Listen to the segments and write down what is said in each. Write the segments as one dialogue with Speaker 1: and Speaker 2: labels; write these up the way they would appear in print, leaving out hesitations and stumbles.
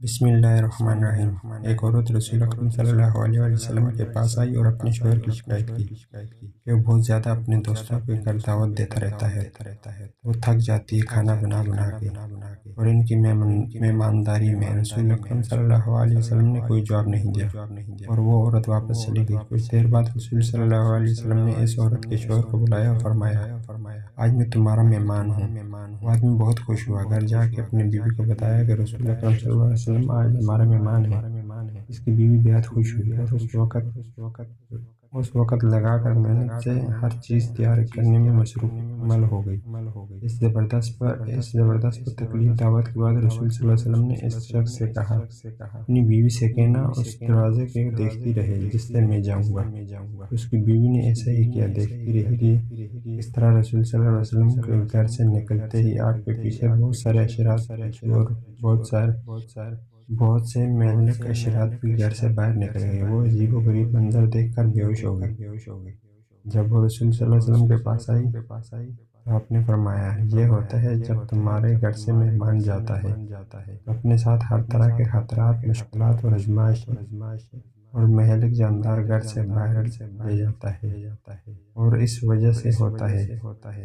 Speaker 1: بسم اللہ الرحمن الرحیم۔ ایک عورت رسول اکرم صلی اللہ علیہ وسلم کے پاس آئی اور اپنے شوہر کی شکایت کی کہ وہ بہت زیادہ اپنے دوستوں کو گھر دعوت دیتا رہتا ہے۔ وہ تھک جاتی ہے کھانا بنا بنا کے، اور ان کی مہمانداری میں رسول اکرم صلی اللہ علیہ وسلم نے کوئی جواب نہیں دیا، اور وہ عورت واپس چلی گئی۔ کچھ دیر بعد رسول صلی اللہ علیہ وسلم نے اس عورت کے شوہر کو بلایا اور فرمایا، آج میں تمہارا مہمان ہوں۔ وہ آدمی بہت خوش ہوا، گھر جا کے اپنی بیوی کو بتایا کہ رسول اکرم صلی اللہ علیہ وسلم آج ہمارا مہمان ہے۔ اس کی بیوی بے حد خوش ہوئی اور اس وقت لگا کر محنت سے ہر چیز تیار کرنے میں مصروف ہو گئی۔ اس زبردست تکلیف دعوت کے بعد رسول صلی اللہ علیہ وسلم نے اس شخص سے کہا، اپنی بیوی سے کہنا اس دروازے کو دیکھتی رہے جس سے میں جاؤں گا۔ اس کی بیوی نے ایسا ہی کیا، دیکھتی رہی۔ اس طرح رسول صلی اللہ علیہ وسلم کے گھر سے نکلتے ہی آپ کے پیچھے بہت سارے اشارات اور بہت سے مہلک اشارات بھی گھر سے باہر نکل گئے۔ وہ عجیب و غریب منظر دیکھ کر بے ہوش ہو گئی۔ جب وہ رسول صلی اللہ علیہ وسلم کے پاس آئی تو آپ نے فرمایا، یہ ہوتا ہے جب تمہارے گھر سے مہمان جاتا ہے تو اپنے ساتھ ہر طرح کے خطرات، مشکلات اور آزمائشیں اور مہلک جاندار گھر سے باہر لے جاتا ہے۔ اور اس وجہ سے ہوتا ہے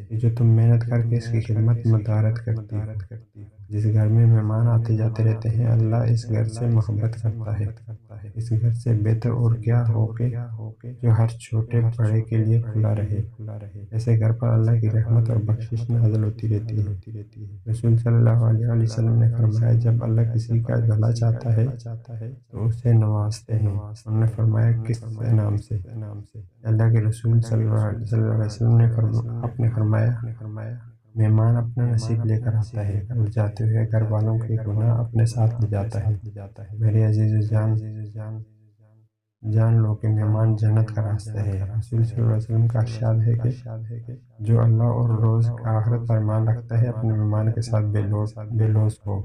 Speaker 1: کہ جو تم محنت کر کے اس کی خدمت مدارت کرتی ہو۔ جس گھر میں مہمان آتے جاتے رہتے ہیں، اللہ اس گھر سے محبت کرتا ہے۔ اس گھر سے بہتر اور کیا ہو کہ جو ہر چھوٹے بڑے کے لیے کھلا رہے۔ ایسے گھر پر اللہ کی رحمت اور بخشش نازل ہوتی رہتی ہے۔ رسول صلی اللہ علیہ وسلم نے فرمایا، جب اللہ کسی کا بھلا چاہتا ہے تو اسے نوازتے ہیں۔ انہوں نے فرمایا، کس نام سے؟ اللہ کے رسول صلی اللہ علیہ وسلم نے فرمایا، مہمان اپنا نصیب لے کر آتا ہے اور جاتے ہوئے گھر والوں کے گناہ اپنے ساتھ لے جاتا ہے۔ میرے عزیز جان لو کہ مہمان جنت کا راستہ ہے۔ رسول صلی اللہ علیہ وسلم کا ارشاد ہے کہ جو اللہ اور روز آخرت پر ایمان رکھتا ہے، اپنے مہمان کے ساتھ بے لوث ہو۔